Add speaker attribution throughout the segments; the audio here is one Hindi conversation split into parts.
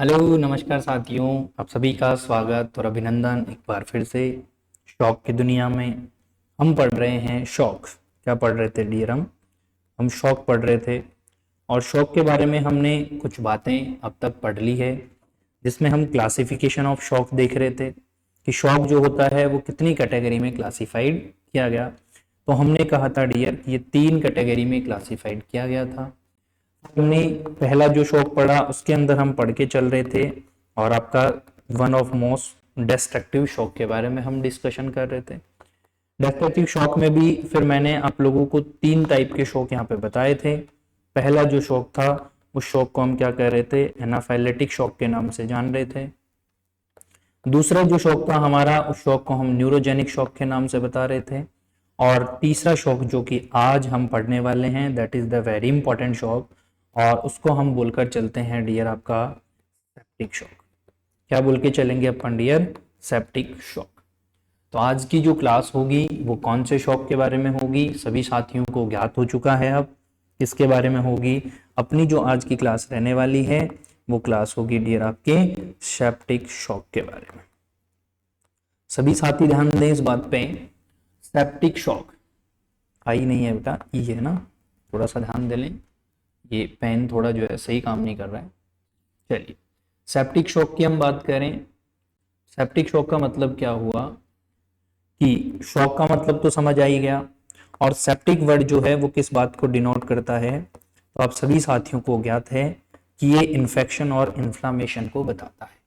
Speaker 1: हेलो नमस्कार साथियों, आप सभी का स्वागत और अभिनंदन एक बार फिर से शौक की दुनिया में। हम पढ़ रहे हैं शौक। क्या पढ़ रहे थे डियर? हम शौक पढ़ रहे थे और शौक के बारे में हमने कुछ बातें अब तक पढ़ ली है, जिसमें हम क्लासिफिकेशन ऑफ शौक देख रहे थे कि शौक जो होता है वो कितनी कैटेगरी में क्लासिफाइड किया गया। तो हमने कहा था डियर कि ये 3 कैटेगरी में क्लासिफाइड किया गया था। हमने पहला जो शौक पढ़ा उसके अंदर हम पढ़ के चल रहे थे और आपका वन ऑफ मोस्ट डिस्ट्रक्टिव शौक के बारे में हम डिस्कशन कर रहे थे। डिस्ट्रक्टिव शौक में भी फिर मैंने आप लोगों को 3 टाइप के शौक यहाँ पे बताए थे। पहला जो शौक था उस शौक को हम क्या कह रहे थे, एनाफाइलेटिक शौक के नाम से जान रहे थे। दूसरा जो शौक था हमारा, उस शौक को हम न्यूरोजेनिक शौक के नाम से बता रहे थे। और तीसरा शौक जो कि आज हम पढ़ने वाले हैं, that is the very important शौक, और उसको हम बोलकर चलते हैं डियर आपका सेप्टिक शॉक। क्या बोल के चलेंगे अपन डियर? Septic shock. तो आज की जो क्लास होगी वो कौन से शॉक के बारे में होगी, सभी साथियों को ज्ञात हो चुका है अब किसके बारे में होगी। अपनी जो आज की क्लास रहने वाली है वो क्लास होगी डियर आपके सेप्टिक शॉक के बारे में। सभी साथी ध्यान दें इस बात पे, सेप्टिक शॉक आई नहीं है बेटा, ई है ना, थोड़ा सा ध्यान दे लें। ये पेन थोड़ा जो है सही काम नहीं कर रहा है। चलिए, सेप्टिक शॉक की हम बात करें। सेप्टिक शॉक का मतलब क्या हुआ कि शॉक का मतलब तो समझ आ ही गया, और सेप्टिक वर्ड जो है वो किस बात को डिनोट करता है, तो आप सभी साथियों को ज्ञात है कि ये इन्फेक्शन और इन्फ्लामेशन को बताता है।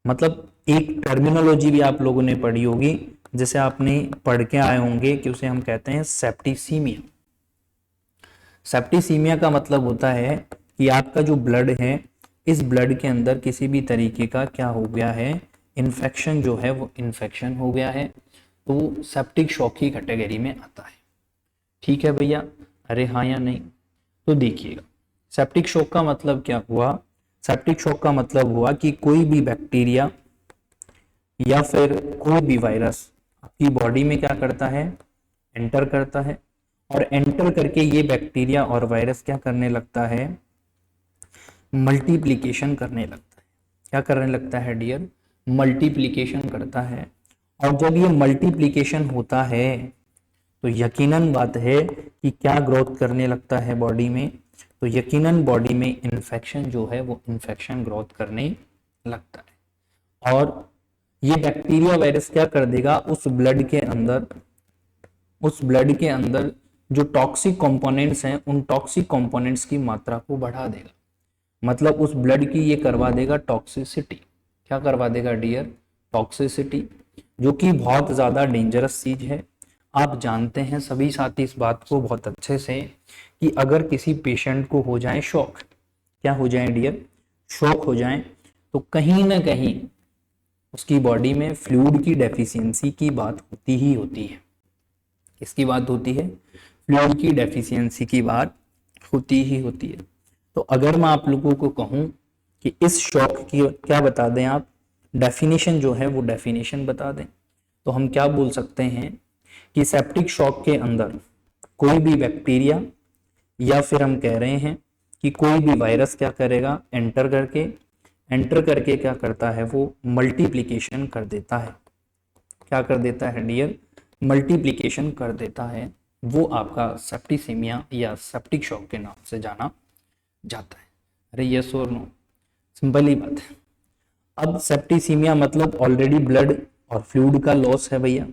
Speaker 1: मतलब एक टर्मिनोलॉजी भी आप लोगों ने पढ़ी होगी, जैसे आपने पढ़ के आए होंगे कि उसे हम कहते हैं सेप्टिसीमिया। सेप्टिसीमिया का मतलब होता है कि आपका जो ब्लड है, इस ब्लड के अंदर किसी भी तरीके का क्या हो गया है, इन्फेक्शन जो है वो इन्फेक्शन हो गया है, तो सेप्टिक शॉक की कैटेगरी में आता है। ठीक है भैया, अरे हाँ या नहीं? तो देखिएगा, सेप्टिक शॉक का मतलब क्या हुआ। सेप्टिक शॉक का मतलब हुआ कि कोई भी बैक्टीरिया या फिर कोई भी वायरस आपकी बॉडी में क्या करता है, एंटर करता है, और एंटर करके ये बैक्टीरिया और वायरस क्या करने लगता है, मल्टीप्लिकेशन करने लगता है। क्या करने लगता है डियर? मल्टीप्लिकेशन करता है। और जब ये मल्टीप्लिकेशन होता है तो यकीनन बात है कि क्या ग्रोथ करने लगता है बॉडी में, तो यकीनन बॉडी में इन्फेक्शन जो है वो इन्फेक्शन ग्रोथ करने लगता है। और ये बैक्टीरिया वायरस क्या कर देगा, उस ब्लड के अंदर जो टॉक्सिक कंपोनेंट्स हैं, उन टॉक्सिक कंपोनेंट्स की मात्रा को बढ़ा देगा। मतलब उस ब्लड की ये करवा देगा टॉक्सिसिटी। क्या करवा देगा डियर? टॉक्सिसिटी, जो कि बहुत ज्यादा डेंजरस चीज है। आप जानते हैं सभी साथी इस बात को बहुत अच्छे से कि अगर किसी पेशेंट को हो जाए शॉक, क्या हो जाए डियर? शॉक हो जाए, तो कहीं ना कहीं उसकी बॉडी में फ्लूइड की डेफिशिएंसी की बात होती ही होती है। किसकी बात होती है? फ्लूइड की डेफिशिएंसी की बात होती ही होती है। तो अगर मैं आप लोगों को कहूं कि इस शॉक की क्या बता दें आप, डेफिनेशन जो है वो डेफिनेशन बता दें, तो हम क्या बोल सकते हैं कि सेप्टिक शॉक के अंदर कोई भी बैक्टीरिया या फिर हम कह रहे हैं कि कोई भी वायरस क्या करेगा, एंटर करके क्या करता है, वो मल्टीप्लिकेशन कर देता है। क्या कर देता है डियर? मल्टीप्लिकेशन कर देता है। वो आपका सेप्टिसीमिया या सेप्टिक शॉक के नाम से जाना जाता है। अरे यस और नो, सिंपल ही बात है। अब सेप्टिसीमिया मतलब ऑलरेडी ब्लड और फ्लूइड का लॉस है भैया।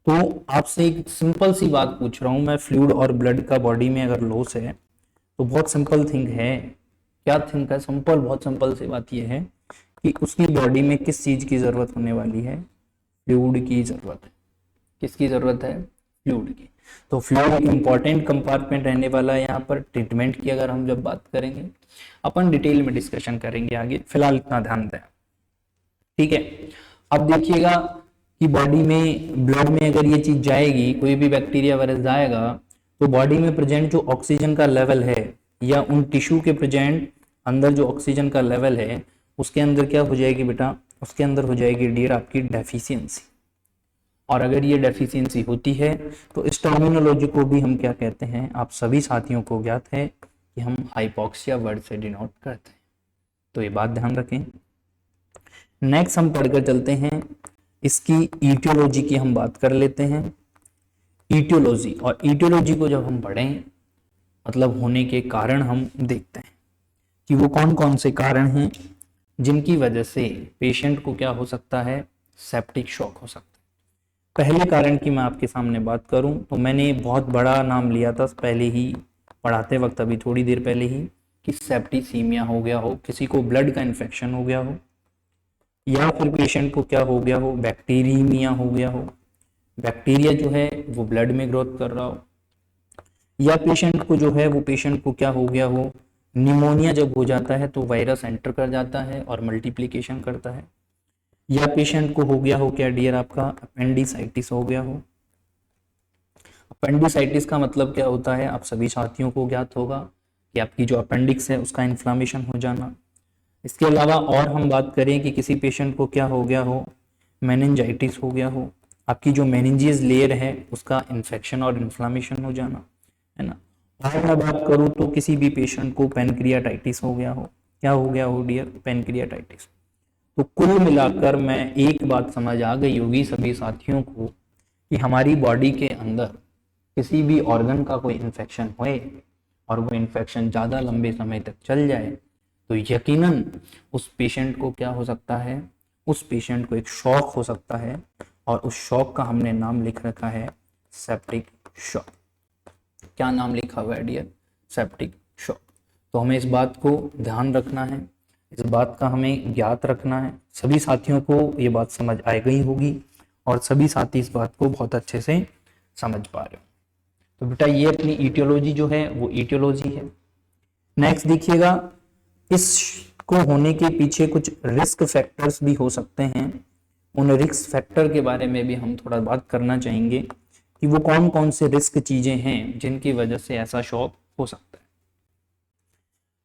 Speaker 1: तो आपसे एक सिंपल सी बात पूछ रहा हूं मैं, फ्लूइड और ब्लड का बॉडी में अगर लॉस है तो बहुत सिंपल थिंग है। क्या थिंग है? सिंपल, बहुत सिंपल सी बात यह है कि उसकी बॉडी में किस चीज की जरूरत होने वाली है? फ्लूइड की जरूरत है। किसकी जरूरत है? फ्लूइड की। तो फ्लूइड इंपॉर्टेंट कंपार्टमेंट रहने वाला है यहाँ पर। ट्रीटमेंट की अगर हम जब बात करेंगे, अपन डिटेल में डिस्कशन करेंगे आगे, फिलहाल इतना ध्यान दें। ठीक है, अब देखिएगा कि बॉडी में, ब्लड में अगर ये चीज जाएगी, कोई भी बैक्टीरिया वायरस जाएगा, तो बॉडी में प्रेजेंट जो ऑक्सीजन का लेवल है या उन टिश्यू के प्रेजेंट अंदर जो ऑक्सीजन का लेवल है, उसके अंदर क्या हो जाएगी बेटा? उसके अंदर हो जाएगी डियर आपकी डेफिशिएंसी। और अगर ये डेफिशिएंसी होती है तो इस टर्मिनोलॉजी को भी हम क्या कहते हैं, आप सभी साथियों को ज्ञात है कि हम हाइपोक्सिया वर्ड से डिनोट करते हैं। तो ये बात ध्यान रखें। नेक्स्ट हम पढ़कर चलते हैं, इसकी ईटियोलॉजी की हम बात कर लेते हैं। ईटियोलॉजी, और ईटियोलॉजी को जब हम पढ़ें मतलब होने के कारण हम देखते हैं कि वो कौन कौन से कारण हैं जिनकी वजह से पेशेंट को क्या हो सकता है, सेप्टिक शॉक हो सकता है। पहले कारण की मैं आपके सामने बात करूं तो मैंने बहुत बड़ा नाम लिया था पहले ही पढ़ाते वक्त, अभी थोड़ी देर पहले ही, कि सेप्टिसीमिया हो गया हो, किसी को ब्लड का इन्फेक्शन हो गया हो, या फिर पेशेंट को क्या हो गया हो, बैक्टीरियमिया हो गया हो, बैक्टीरिया जो है वो ब्लड में ग्रोथ कर रहा हो, या पेशेंट को जो है वो पेशेंट को क्या हो गया हो, निमोनिया जब हो जाता है तो वायरस एंटर कर जाता है और मल्टीप्लिकेशन करता है, या पेशेंट को हो गया हो क्या डियर आपका अपेंडिसाइटिस हो गया हो। अपेंडिसाइटिस का मतलब क्या होता है, आप सभी साथियों को ज्ञात होगा कि आपकी जो अपेंडिक्स है उसका इन्फ्लामेशन हो जाना। इसके अलावा और हम बात करें कि किसी पेशेंट को क्या हो गया हो, मेनिंजाइटिस हो गया हो, आपकी जो मेनिंजियस लेयर है उसका इन्फेक्शन और इन्फ्लामेशन हो जाना, है ना। और मैं बात करूं तो किसी भी पेशेंट को पेनक्रियाटाइटिस हो गया हो, क्या हो गया हो डियर, पेनक्रियाटाइटिस। तो कुल मिलाकर मैं एक बात समझ आ गई होगी सभी साथियों को कि हमारी बॉडी के अंदर किसी भी ऑर्गन का कोई इन्फेक्शन होए और वो इन्फेक्शन ज़्यादा लंबे समय तक चल जाए तो यकीनन उस पेशेंट को क्या हो सकता है, उस पेशेंट को एक शॉक हो सकता है, और उस शॉक का हमने नाम लिख रखा है सेप्टिक शॉक। क्या नाम लिखा हुआ है डियर, सेप्टिक शॉक। तो हमें इस बात को ध्यान रखना है, इस बात का हमें ज्ञात रखना है। सभी साथियों को ये बात समझ आ गई होगी और सभी साथी इस बात को बहुत अच्छे से समझ पा रहे हो। तो बेटा ये अपनी ईटियोलॉजी जो है वो ईटियोलॉजी है। नेक्स्ट देखिएगा, इसको होने के पीछे कुछ रिस्क फैक्टर्स भी हो सकते हैं। उन रिस्क फैक्टर के बारे में भी हम थोड़ा बात करना चाहेंगे कि वो कौन कौन से रिस्क चीजें हैं जिनकी वजह से ऐसा शॉक हो सकता है।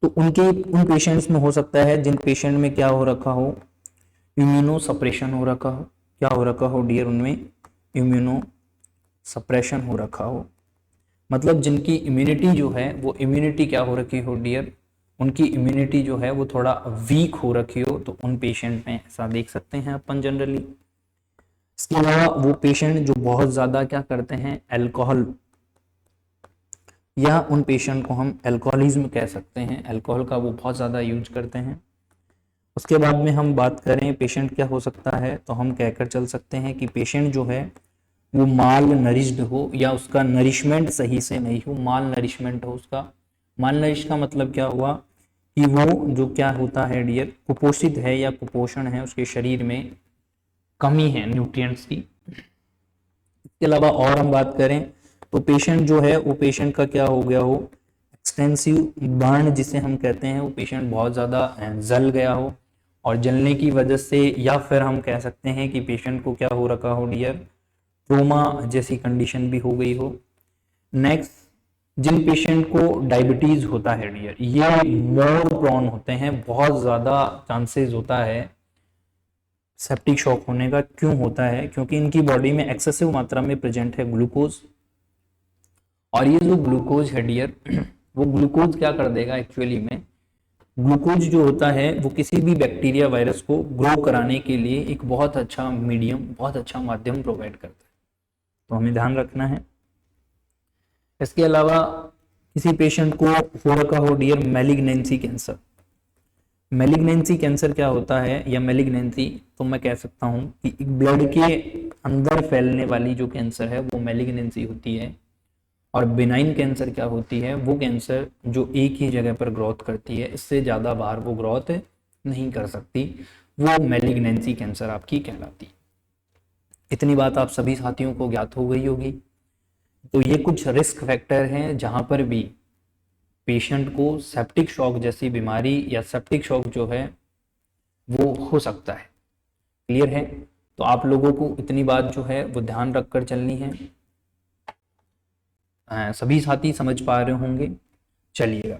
Speaker 1: तो उन पेशेंट्स में हो सकता है जिन पेशेंट में क्या हो रखा हो, इम्यूनो सप्रेशन हो रखा हो। क्या हो रखा हो डियर, उनमें इम्यूनो सप्रेशन हो रखा हो, मतलब जिनकी इम्यूनिटी जो है वो इम्यूनिटी क्या हो रखी हो डियर, उनकी इम्यूनिटी जो है वो थोड़ा वीक हो रखी हो, तो उन पेशेंट में ऐसा देख सकते हैं अपन जनरली। इसके अलावा वो पेशेंट जो बहुत ज्यादा क्या करते हैं, अल्कोहल, या उन पेशेंट को हम अल्कोहलिज्म कह सकते हैं, अल्कोहल का वो बहुत ज़्यादा यूज करते हैं। उसके बाद में हम बात करें पेशेंट क्या हो सकता है, तो हम कहकर चल सकते हैं कि पेशेंट जो है वो माल नरिश्ड हो, या उसका नरिशमेंट सही से नहीं हो, माल नरिशमेंट हो उसका। माल नरिश का मतलब क्या हुआ कि वो जो क्या होता है डियर, कुपोषित है या कुपोषण है, उसके शरीर में कमी है न्यूट्रिएंट्स की। इसके अलावा और हम बात करें तो पेशेंट जो है वो पेशेंट का क्या हो गया हो, एक्सटेंसिव बर्न जिसे हम कहते हैं, वो पेशेंट बहुत ज़्यादा जल गया हो, और जलने की वजह से, या फिर हम कह सकते हैं कि पेशेंट को क्या हो रखा हो डियर, ट्रोमा जैसी कंडीशन भी हो गई हो। नेक्स्ट, जिन पेशेंट को डायबिटीज होता है डियर, ये मोर प्रोन होते हैं, बहुत ज़्यादा चांसेस होता है सेप्टिक शॉक होने का। क्यों होता है, क्योंकि इनकी बॉडी में एक्सेसिव मात्रा में प्रेजेंट है ग्लूकोज, और ये जो ग्लूकोज है डियर, वो ग्लूकोज क्या कर देगा एक्चुअली में, ग्लूकोज जो होता है वो किसी भी बैक्टीरिया वायरस को ग्रो कराने के लिए एक बहुत अच्छा मीडियम, बहुत अच्छा माध्यम प्रोवाइड करता है, तो हमें ध्यान रखना है। इसके अलावा किसी पेशेंट को हो रखा हो dear malignancy cancer. Malignancy cancer क्या होता है, या मैलिग्नेंसी तो मैं कह सकता हूं कि ब्लड के अंदर फैलने वाली जो कैंसर है वो मैलिग्नेंसी होती है, और बिनाइन कैंसर क्या होती है, वो कैंसर जो एक ही जगह पर ग्रोथ करती है, इससे ज़्यादा बार वो ग्रोथ नहीं कर सकती, वो मैलिग्नेंसी कैंसर आपकी कहलाती है। इतनी बात आप सभी साथियों को ज्ञात हो गई होगी। तो ये कुछ रिस्क फैक्टर हैं जहां पर भी पेशेंट को सेप्टिक शॉक जैसी बीमारी या सेप्टिक शॉक जो है वो हो सकता है। क्लियर है, तो आप लोगों को इतनी बात जो है वो ध्यान रखकर चलनी है। सभी साथी समझ पा रहे होंगे। चलिएगा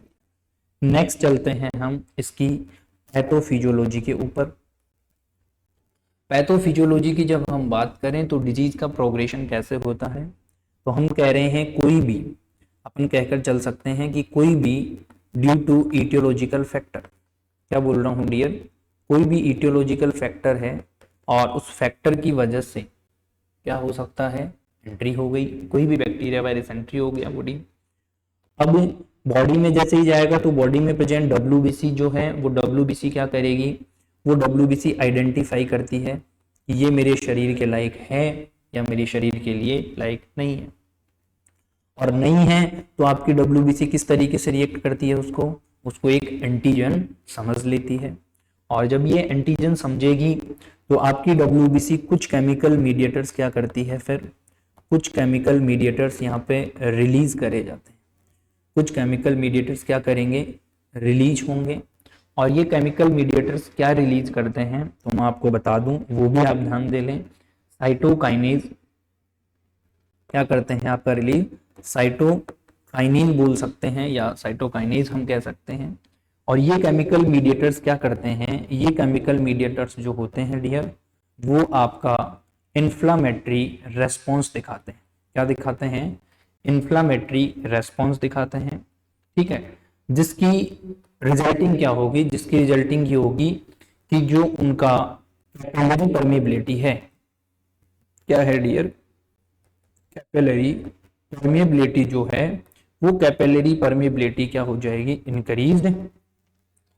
Speaker 1: नेक्स्ट चलते हैं हम इसकी पैथोफिजियोलॉजी के ऊपर। पैथोफिजियोलॉजी की जब हम बात करें तो डिजीज का प्रोग्रेशन कैसे होता है, तो हम कह रहे हैं कोई भी, अपन कहकर चल सकते हैं कि कोई भी ड्यू टू ईटियोलॉजिकल फैक्टर, क्या बोल रहा हूँ डियर, कोई भी इटियोलॉजिकल फैक्टर है और उस फैक्टर की वजह से क्या हो सकता है, एंट्री हो गई, कोई भी बैक्टीरिया वायरस एंट्री हो गया बॉडी। अब बॉडी में जैसे ही जाएगा तो बॉडी में प्रेजेंट डब्ल्यूबीसी जो है वो डब्ल्यूबीसी क्या करेगी, वो डब्ल्यूबीसी आइडेंटिफाई करती है कि ये मेरे शरीर के लायक है या मेरे शरीर के लिए लायक नहीं है, और नहीं है तो आपकी डब्ल्यूबीसी किस तरीके से रिएक्ट करती है, उसको उसको एक एंटीजन समझ लेती है, और जब ये एंटीजन समझेगी तो आपकी डब्ल्यूबीसी कुछ केमिकल मीडिएटर्स क्या करती है, फिर कुछ केमिकल मीडिएटर्स यहाँ पे रिलीज करे जाते हैं, कुछ केमिकल मीडिएटर्स क्या करेंगे, रिलीज होंगे। और ये केमिकल मीडिएटर्स क्या रिलीज करते हैं तो मैं आपको बता दूं, वो भी आप ध्यान दे लें। साइटोकाइनेज क्या करते हैं आपका रिलीज, साइटोकाइनिन बोल सकते हैं या साइटोकाइनेज हम कह सकते हैं। और ये केमिकल मीडिएटर्स क्या करते हैं, ये केमिकल मीडिएटर्स जो होते हैं डियर, वो आपका इन्फ्लामेटरी रेस्पॉन्स दिखाते हैं। क्या दिखाते हैं, इन्फ्लामेटरी रेस्पॉन्स दिखाते हैं, ठीक है। जिसकी रिजल्टिंग क्या होगी, जिसकी रिजल्टिंग ये होगी कि जो उनका कैपिलरी परमेबिलिटी है, क्या है डियर, कैपिलरी परमेबिलिटी जो है वो कैपिलरी परमेबिलिटी क्या हो जाएगी, इंक्रीज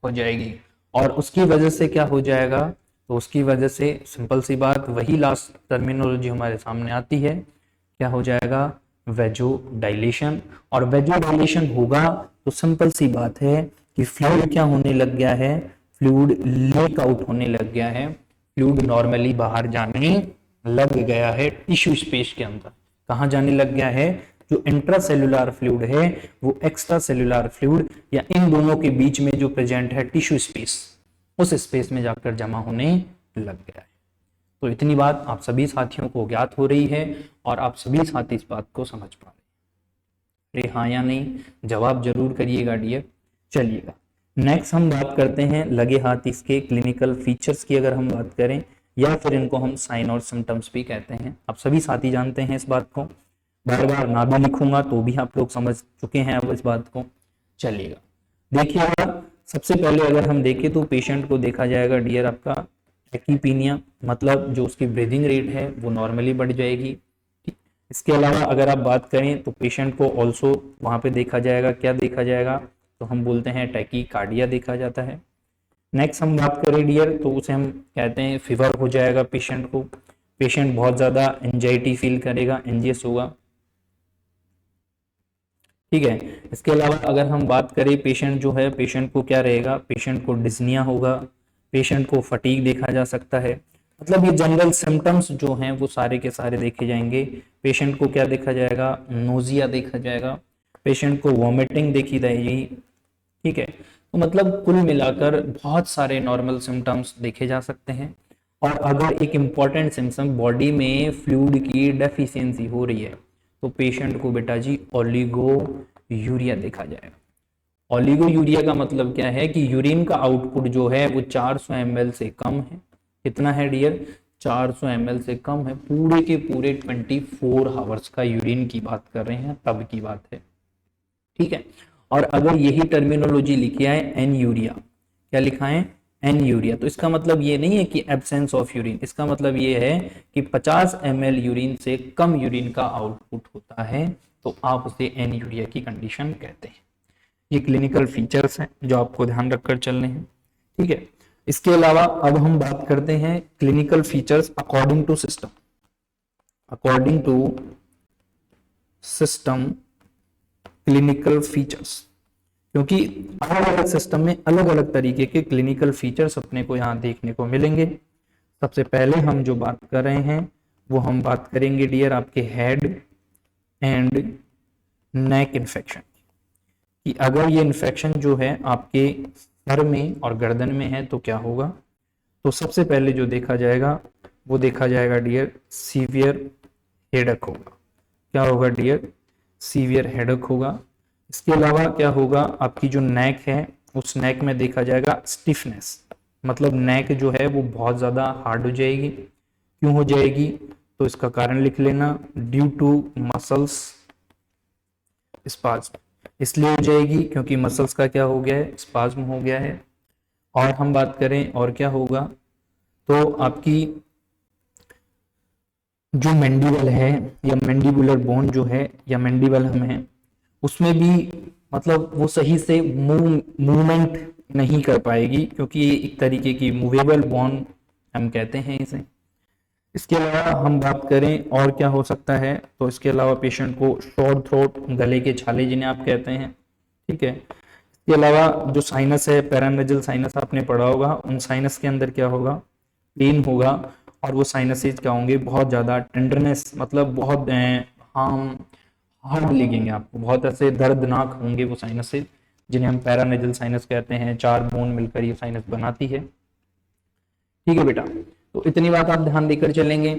Speaker 1: हो जाएगी। और उसकी वजह से क्या हो जाएगा, तो उसकी वजह से सिंपल सी बात, वही लास्ट टर्मिनोलॉजी हमारे सामने आती है, क्या हो जाएगा, वेजोडाइलेशन। और वेजोडाइलेशन होगा तो सिंपल सी बात है कि फ्लूइड क्या होने लग गया है, फ्लूइड लीक आउट होने लग गया है, फ्लूइड नॉर्मली बाहर जाने लग गया है टिश्यू स्पेस के अंदर। कहाँ जाने लग गया है, जो इंट्रासेल्युलर फ्लूइड है वो एक्स्ट्रा सेल्युलर फ्लूइड या इन दोनों के बीच में जो प्रेजेंट है टिश्यू स्पेस, उस स्पेस में जाकर जमा होने लग गया है। तो इतनी बात आप सभी साथियों को ज्ञात हो रही है और आप सभी साथी इस बात को समझ पा रहे हैं, हाँ या नहीं, जवाब जरूर करिएगा डियर। चलिएगा नेक्स्ट हम बात करते हैं लगे हाथ इसके क्लिनिकल फीचर्स की। अगर हम बात करें या फिर इनको हम साइन और सिम्टम्स भी कहते हैं, आप सभी साथी जानते हैं इस बात को, बार बार ना भी लिखूंगा तो भी आप लोग समझ चुके हैं अब इस बात को। चलिएगा देखिएगा, सबसे पहले अगर हम देखें तो पेशेंट को देखा जाएगा डियर आपका टैकीपीनिया, मतलब जो उसकी ब्रीदिंग रेट है वो नॉर्मली बढ़ जाएगी। इसके अलावा अगर आप बात करें तो पेशेंट को ऑल्सो वहां पे देखा जाएगा, क्या देखा जाएगा, तो हम बोलते हैं टैकीकार्डिया देखा जाता है। नेक्स्ट हम बात करें डियर तो उसे हम कहते हैं फीवर हो जाएगा पेशेंट को, पेशेंट बहुत ज्यादा एंजाइटी फील करेगा, एंजियस होगा, ठीक है। इसके अलावा अगर हम बात करें पेशेंट जो है, पेशेंट को क्या रहेगा, पेशेंट को डिस्निया होगा, पेशेंट को फटीग देखा जा सकता है। मतलब ये जनरल सिम्टम्स जो हैं वो सारे के सारे देखे जाएंगे। पेशेंट को क्या देखा जाएगा, नोजिया देखा जाएगा, पेशेंट को वॉमिटिंग देखी जाएगी, ठीक है। तो मतलब कुल मिलाकर बहुत सारे नॉर्मल सिम्टम्स देखे जा सकते हैं। और अगर एक इम्पॉर्टेंट सिम्टम बॉडी में फ्लूइड की डेफिशिएंसी हो रही है तो पेशेंट को बेटा जी ओलिगो यूरिया देखा जाएगा। ओलिगो यूरिया का मतलब क्या है कि यूरिन का आउटपुट जो है वो 400 ml से कम है। कितना है डियर, 400 ml से कम है, पूरे के पूरे 24 आवर्स का यूरिन की बात कर रहे हैं, तब की बात है, ठीक है। और अगर यही टर्मिनोलॉजी लिखी है एन यूरिया, क्या लिखा है, एन यूरिया, तो इसका मतलब ये नहीं है कि एब्सेंस ऑफ यूरिन, इसका मतलब ये है कि 50 ml यूरिन से कम यूरिन का आउटपुट होता है तो आप उसे एन यूरिया की कंडीशन कहते हैं। ये क्लिनिकल फीचर्स हैं जो आपको ध्यान रखकर चलने हैं, ठीक है। इसके अलावा अब हम बात करते हैं clinical features according to system, according to system clinical features, क्योंकि अलग अलग सिस्टम में अलग अलग तरीके के क्लिनिकल फीचर्स अपने को यहाँ देखने को मिलेंगे। सबसे पहले हम जो बात कर रहे हैं वो हम बात करेंगे डियर आपके हेड एंड नेक इन्फेक्शन कि अगर ये इन्फेक्शन जो है आपके सर में और गर्दन में है तो क्या होगा। तो सबसे पहले जो देखा जाएगा वो देखा जाएगा डियर सीवियर हेडेक होगा। क्या होगा डियर, सीवियर हेडेक होगा। इसके अलावा क्या होगा, आपकी जो नेक है उस नेक में देखा जाएगा स्टिफनेस, मतलब नेक जो है वो बहुत ज़्यादा हार्ड हो जाएगी। क्यों हो जाएगी, तो इसका कारण लिख लेना, ड्यू टू मसल्स स्पाज्म, इसलिए हो जाएगी क्योंकि मसल्स का क्या हो गया है, स्पाज्म हो गया है। और हम बात करें और क्या होगा, तो आपकी जो मैंडिबल है या मैंडिबुलर बोन जो है या मैंडिबलम है, उसमें भी मतलब वो सही से मूवमेंट नहीं कर पाएगी, क्योंकि ये एक तरीके की मूवेबल बोन हम कहते हैं इसे। इसके अलावा हम बात करें और क्या हो सकता है, तो इसके अलावा पेशेंट को शॉर्ट थ्रोट, गले के छाले जिन्हें आप कहते हैं, ठीक है। इसके अलावा जो साइनस है, पैरानेजल साइनस आपने पढ़ा होगा, उन साइनस के अंदर क्या होगा, पेन होगा, और वो साइनसेज क्या होंगे, बहुत ज़्यादा टेंडरनेस, मतलब बहुत हम हार्ड लगेंगे आपको, बहुत ऐसे दर्दनाक होंगे वो साइनसेज, जिन्हें हम पैरानेजल साइनस कहते हैं। 4 बोन मिलकर ये साइनस बनाती है, ठीक है बेटा। तो इतनी बात आप ध्यान देकर चलेंगे।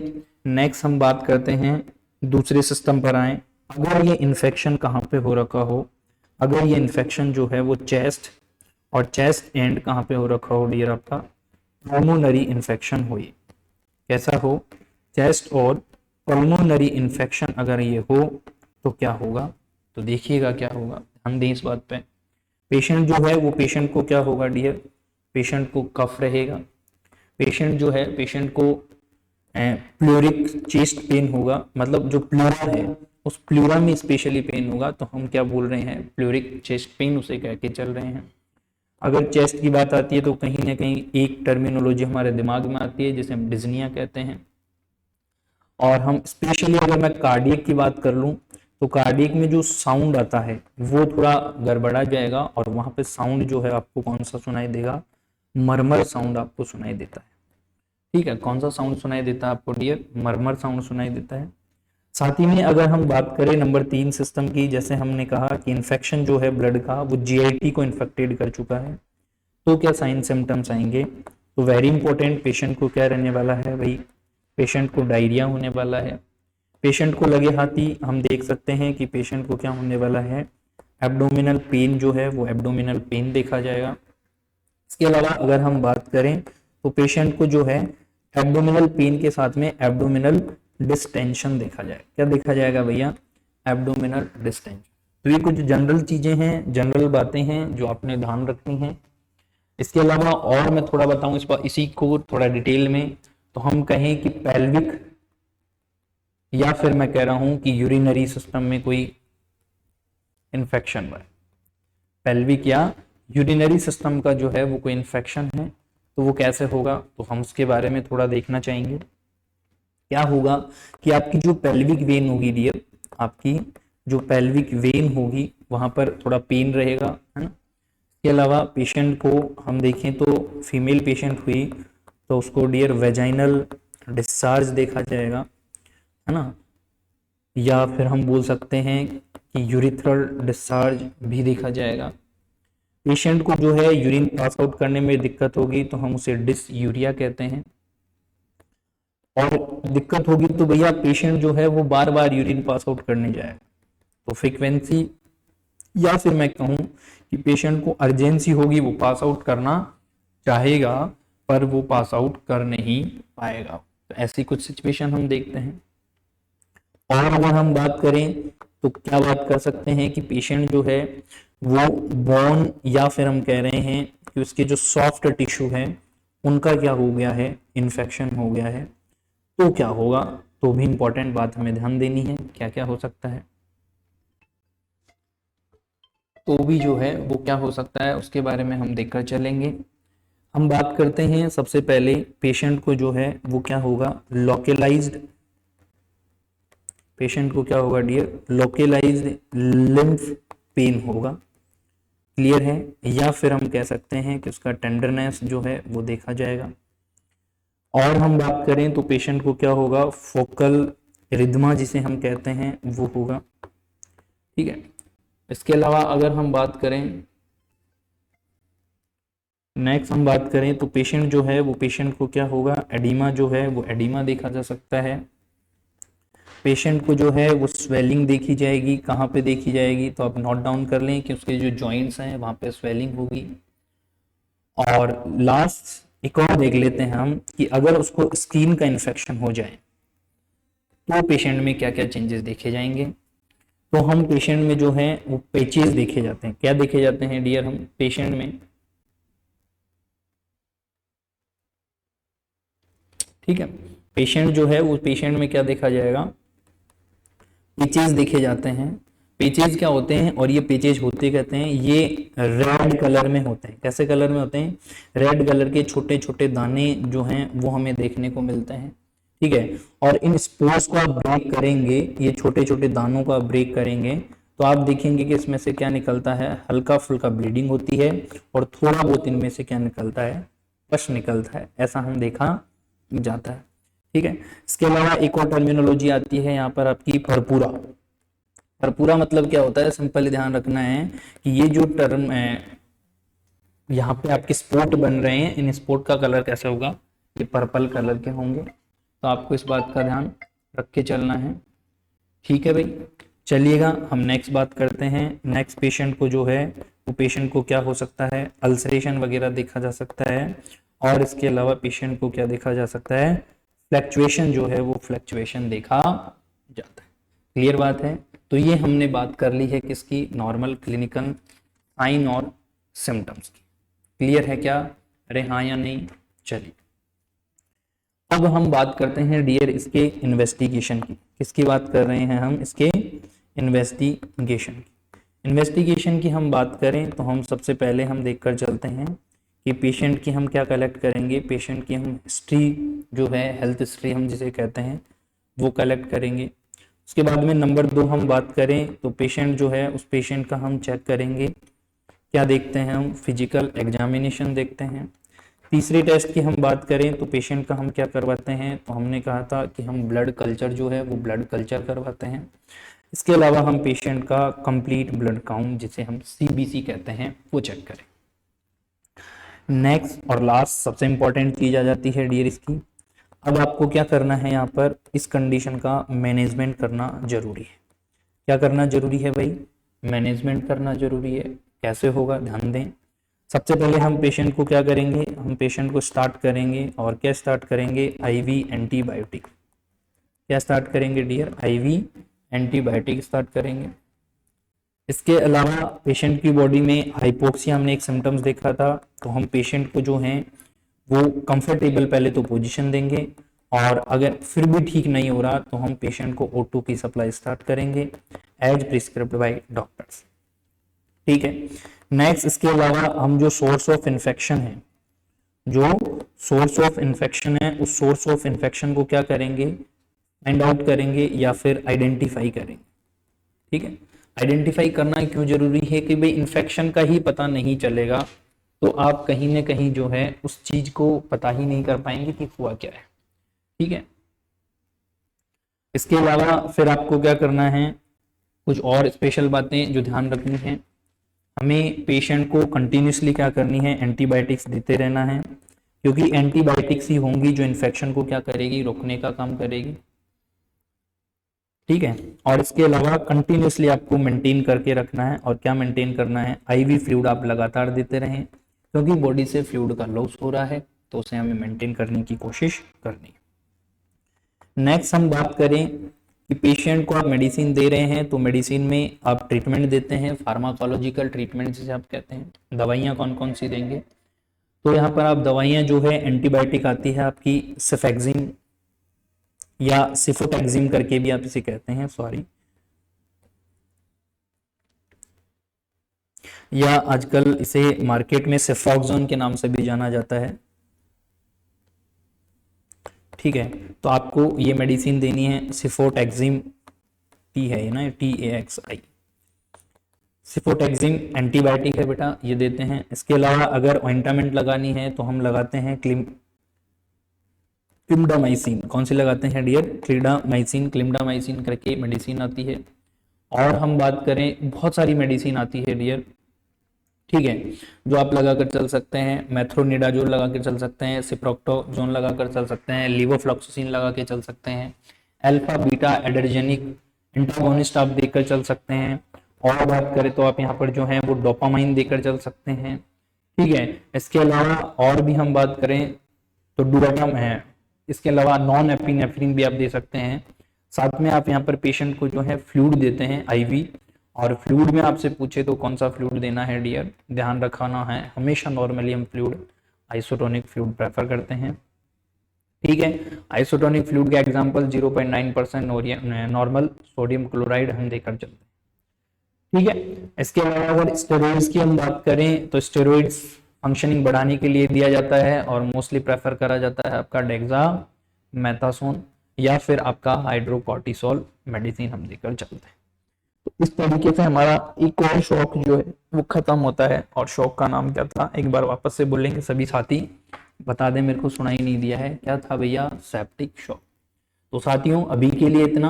Speaker 1: नेक्स्ट हम बात करते हैं दूसरे सिस्टम पर आए। अगर ये इन्फेक्शन कहाँ पे हो रखा हो, अगर ये इन्फेक्शन जो है वो चेस्ट और चेस्ट एंड कहाँ पे हो रखा हो डियर, आपका पल्मोनरी इन्फेक्शन हो, ये कैसा हो, चेस्ट और पल्मोनरी इन्फेक्शन अगर ये हो तो क्या होगा, तो देखिएगा क्या होगा, ध्यान दें इस बात पे। पेशेंट जो है वो, पेशेंट को क्या होगा डियर, पेशेंट को कफ रहेगा, पेशेंट जो है, पेशेंट को प्लूरिक चेस्ट पेन होगा, मतलब जो प्लूरा है उस प्लूरा में स्पेशली पेन होगा, तो हम क्या बोल रहे हैं, प्लूरिक चेस्ट पेन उसे कह के चल रहे हैं। अगर चेस्ट की बात आती है तो कहीं ना कहीं एक टर्मिनोलॉजी हमारे दिमाग में आती है जिसे हम डिज्निया कहते हैं। और हम स्पेशली अगर मैं कार्डियक की बात कर लूँ, तो कार्डियक में जो साउंड आता है वो थोड़ा गड़बड़ा जाएगा, और वहां पे साउंड जो है आपको कौन सा सुनाई देगा, मरमर साउंड आपको सुनाई देता है, ठीक है। कौन सा साउंड सुनाई देता है आपको डियर, मरमर साउंड सुनाई देता है। साथ ही में अगर हम बात करें नंबर 3 सिस्टम की, जैसे हमने कहा कि इन्फेक्शन जो है ब्लड का वो जीआईटी को इन्फेक्टेड कर चुका है, तो क्या साइन सिम्टम्स आएंगे, तो वेरी इंपॉर्टेंट, पेशेंट को क्या रहने वाला है भाई, पेशेंट को डायरिया होने वाला है। पेशेंट को लगे हाथी हम देख सकते हैं कि पेशेंट को क्या होने वाला है, एब्डोमिनल पेन जो है वो एब्डोमिनल पेन देखा जाएगा। इसके अलावा अगर हम बात करें तो पेशेंट को जो है एब्डोमिनल पेन के साथ में एब्डोमिनल डिस्टेंशन देखा जाए, क्या देखा जाएगा भैया, एब्डोमिनल डिस्टेंशन। तो ये कुछ जनरल चीजें हैं, जनरल बातें हैं जो आपने ध्यान रखनी है। इसके अलावा और मैं थोड़ा बताऊं इसी को थोड़ा डिटेल में, तो हम कहें कि पेल्विक, या फिर मैं कह रहा हूं कि यूरिनरी सिस्टम में कोई इन्फेक्शन है, पेल्विक या यूरिनरी सिस्टम का जो है वो कोई इन्फेक्शन है, तो वो कैसे होगा, तो हम उसके बारे में थोड़ा देखना चाहेंगे। क्या होगा कि आपकी जो पेल्विक वेन होगी डियर, आपकी जो पेल्विक वेन होगी वहां पर थोड़ा पेन रहेगा, है ना। इसके अलावा पेशेंट को हम देखें तो फीमेल पेशेंट हुई तो उसको डियर वेजाइनल डिस्चार्ज देखा जाएगा, है ना, या फिर हम बोल सकते हैं कि यूरिथ्रल डिस्चार्ज भी देखा जाएगा। पेशेंट को जो है यूरिन पास आउट करने में दिक्कत होगी तो हम उसे डिसयूरिया कहते हैं, और दिक्कत होगी तो भैया पेशेंट जो है वो बार बार यूरिन पास आउट करने जाए, तो फ्रीक्वेंसी, या फिर मैं कहूं कि पेशेंट को अर्जेंसी होगी, वो पास आउट करना चाहेगा पर वो पास आउट कर नहीं पाएगा, तो ऐसी कुछ सिचुएशन हम देखते हैं। और अगर हम बात करें तो क्या बात कर सकते हैं कि पेशेंट जो है वो बोन, या फिर हम कह रहे हैं कि उसके जो सॉफ्ट टिश्यू है उनका क्या हो गया है, इन्फेक्शन हो गया है, तो क्या होगा, तो भी इंपॉर्टेंट बात हमें ध्यान देनी है, क्या क्या हो सकता है, तो भी जो है वो क्या हो सकता है उसके बारे में हम देखकर चलेंगे। हम बात करते हैं सबसे पहले पेशेंट को जो है वो क्या होगा, लोकलाइज्ड, पेशेंट को क्या होगा डियर, लोकलाइज्ड लिम्फ पेन होगा, क्लियर है, या फिर हम कह सकते हैं कि उसका टेंडरनेस जो है वो देखा जाएगा। और हम बात करें तो पेशेंट को क्या होगा, फोकल रिदमा जिसे हम कहते हैं वो होगा, ठीक है। इसके अलावा अगर हम बात करें, नेक्स्ट हम बात करें तो पेशेंट जो है वो, पेशेंट को क्या होगा, एडिमा जो है वो एडिमा देखा जा सकता है। पेशेंट को जो है वो स्वेलिंग देखी जाएगी, कहाँ पे देखी जाएगी, तो आप नोट डाउन कर लें कि उसके जो जॉइंट्स हैं वहां पे स्वेलिंग होगी। और लास्ट एक और देख लेते हैं हम कि अगर उसको स्किन का इन्फेक्शन हो जाए तो पेशेंट में क्या क्या चेंजेस देखे जाएंगे, तो हम पेशेंट में जो है वो पेचेस देखे जाते हैं, क्या देखे जाते हैं डियर, हम पेशेंट में ठीक है, पेशेंट जो है उस पेशेंट में क्या देखा जाएगा, पेचेस देखे जाते हैं। पेचेस क्या होते हैं, और ये पेचेस होते कहते हैं, ये रेड कलर में होते हैं। कैसे कलर में होते हैं, रेड कलर के छोटे छोटे दाने जो हैं वो हमें देखने को मिलते हैं। ठीक है, और इन स्पोर्स को आप ब्रेक करेंगे, ये छोटे छोटे दानों को आप ब्रेक करेंगे तो आप देखेंगे कि इसमें से क्या निकलता है, हल्का फुल्का ब्लीडिंग होती है और थोड़ा बहुत इनमें से क्या निकलता है, पश निकलता है। ऐसा हम देखा जाता है। ठीक है, इसके अलावा एक और टर्मिनोलॉजी आती है यहाँ पर आपकी परपूरा। परपूरा मतलब क्या होता है, सिंपली ध्यान रखना है कि ये जो टर्म है, यहाँ पे आपके स्पॉट बन रहे हैं, इन स्पॉट का कलर कैसे होगा, ये पर्पल कलर के होंगे। तो आपको इस बात का ध्यान रख के चलना है। ठीक है भाई, चलिएगा हम नेक्स्ट बात करते हैं। नेक्स्ट पेशेंट को जो है वो पेशेंट को क्या हो सकता है, अल्सरेशन वगैरह देखा जा सकता है, और इसके अलावा पेशेंट को क्या देखा जा सकता है, फ्लैक्चुएशन जो है वो फ्लैक्चुएशन देखा जाता है। क्लियर बात है। तो ये हमने बात कर ली है किसकी, नॉर्मल क्लिनिकल साइन और सिम्टम्स की। क्लियर है क्या, अरे हाँ या नहीं। चलिए अब हम बात करते हैं डियर इसके इन्वेस्टिगेशन की। किसकी बात कर रहे हैं हम, इसके इन्वेस्टिगेशन की। इन्वेस्टिगेशन की हम बात करें तो हम सबसे पहले हम देखकर चलते हैं कि पेशेंट की हम क्या कलेक्ट करेंगे, पेशेंट की हम हिस्ट्री जो है, हेल्थ हिस्ट्री हम जिसे कहते हैं, वो कलेक्ट करेंगे। उसके बाद में नंबर 2 हम बात करें तो पेशेंट जो है उस पेशेंट का हम चेक करेंगे, क्या देखते हैं हम, फिजिकल एग्जामिनेशन देखते हैं। तीसरी टेस्ट की हम बात करें तो पेशेंट का हम क्या करवाते हैं, तो हमने कहा था कि हम ब्लड कल्चर जो है वो ब्लड कल्चर करवाते हैं। इसके अलावा हम पेशेंट का कंप्लीट ब्लड काउंट जिसे हम CBC कहते हैं वो चेक करें। नेक्स्ट और लास्ट सबसे इंपॉर्टेंट चीज आ जाती है डियर इसकी, अब आपको क्या करना है, यहाँ पर इस कंडीशन का मैनेजमेंट करना जरूरी है। क्या करना जरूरी है भाई, मैनेजमेंट करना जरूरी है। कैसे होगा, ध्यान दें। सबसे पहले हम पेशेंट को क्या करेंगे, हम पेशेंट को स्टार्ट करेंगे, और क्या स्टार्ट करेंगे, IV एंटीबायोटिक। क्या स्टार्ट करेंगे डियर, IV एंटीबायोटिक स्टार्ट करेंगे। इसके अलावा पेशेंट की बॉडी में हाइपोक्सिया हमने एक सिम्टम्स देखा था, तो हम पेशेंट को जो है वो कंफर्टेबल पहले तो पोजीशन देंगे, और अगर फिर भी ठीक नहीं हो रहा तो हम पेशेंट को O2 की सप्लाई स्टार्ट करेंगे एज प्रिस्क्राइब्ड बाय डॉक्टर्स। ठीक है, नेक्स्ट इसके अलावा हम जो सोर्स ऑफ इन्फेक्शन है, जो सोर्स ऑफ इन्फेक्शन है, उस सोर्स ऑफ इन्फेक्शन को क्या करेंगे, फाइंड आउट करेंगे या फिर आइडेंटिफाई करेंगे। ठीक है, आइडेंटिफाई करना क्यों जरूरी है कि भाई इन्फेक्शन का ही पता नहीं चलेगा तो आप कहीं ना कहीं जो है उस चीज को पता ही नहीं कर पाएंगे कि हुआ क्या है। ठीक है, इसके अलावा फिर आपको क्या करना है, कुछ और स्पेशल बातें जो ध्यान रखनी है, हमें पेशेंट को कंटिन्यूसली क्या करनी है, एंटीबायोटिक्स देते रहना है, क्योंकि एंटीबायोटिक्स ही होंगी जो इन्फेक्शन को क्या करेगी, रोकने का काम करेगी। ठीक है, और इसके अलावा कंटिन्यूसली आपको मेंटेन करके रखना है, और क्या मेंटेन करना है, IV फ्लूइड आप लगातार देते रहें, क्योंकि बॉडी से फ्लूइड का लॉस हो रहा है तो उसे हमें मेंटेन करने की कोशिश करनी है। नेक्स्ट हम बात करें कि पेशेंट को आप मेडिसिन दे रहे हैं तो मेडिसिन में आप ट्रीटमेंट देते हैं, फार्माकोलॉजिकल ट्रीटमेंट जिसे आप कहते हैं। दवाइयाँ कौन कौन सी देंगे, तो यहाँ पर आप दवाइयाँ जो है एंटीबायोटिक आती है आपकी सेफेक्सिम या सिफोटैक्सिम करके भी आप इसे कहते हैं, सॉरी, या आजकल इसे मार्केट में सेफ्रॉक्सोन के नाम से भी जाना जाता है। ठीक है, तो आपको ये मेडिसिन देनी है, सिफोटैक्सिम, टी है ना, TAXI, सिफोटैक्सिम एंटीबायोटिक है बेटा, ये देते हैं। इसके अलावा अगर ऑइंटामेंट लगानी है तो हम लगाते हैं क्लिंडामाइसिन। कौन सी लगाते हैं डियर, क्लिंडामाइसिन करके मेडिसिन आती है। और हम बात करें, बहुत सारी मेडिसिन आती है डियर, ठीक है, जो आप लगाकर चल सकते हैं। मेथ्रोनिडाजोल लगा के चल सकते हैं, सिप्रोक्टोजोन लगाकर चल सकते हैं, लीवोफ्लॉक्सासिन लगा के चल सकते हैं, अल्फा बीटा एडर्जेनिक एंटागोनिस्ट आप देकर चल सकते हैं। और बात करें तो आप यहाँ पर जो है वो डोपामाइन देकर चल सकते हैं। ठीक है, इसके अलावा और भी हम बात करें तो डुराटम है, इसके अलावा नॉन एपिनेफ्रिन भी आप दे सकते हैं। साथ में आप यहाँ पर पेशेंट को जो है फ्लूइड देते हैं IV, और फ्लूइड में आपसे पूछे तो कौन सा फ्लूइड देना है डियर, ध्यान रखना है हमेशा नॉर्मली हम फ्लूइड आइसोटोनिक फ्लूइड प्रेफर करते हैं। ठीक है। आइसोटोनिक फ्लूइड का एग्जांपल 0.9% नॉर्मल सोडियम क्लोराइड हम देकर चलते हैं। ठीक है। इसके अलावा अगर स्टेरॉइड्स की हम बात करें तो स्टेरॉइड्स फंक्शनिंग बढ़ाने के लिए दिया जाता है और मोस्टली प्रेफर करा जाता है आपका डेक्सामेथासोन या फिर आपका हाइड्रोकॉर्टिसोल मेडिसिन हम देकर चलते हैं। तो इस तरीके से हमारा एक और शौक जो है वो खत्म होता है। और शौक का नाम क्या था, एक बार वापस से बोलेंगे सभी साथी, बता दें, मेरे को सुनाई नहीं दिया है, क्या था भैया, सेप्टिक शॉक। तो साथियों अभी के लिए इतना,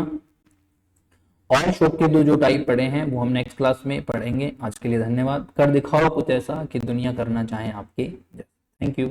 Speaker 1: और शॉक के दो जो टाइप पढ़े हैं वो हम नेक्स्ट क्लास में पढ़ेंगे। आज के लिए धन्यवाद। कर दिखाओ कुछ ऐसा कि दुनिया करना चाहे आपके। Thank you.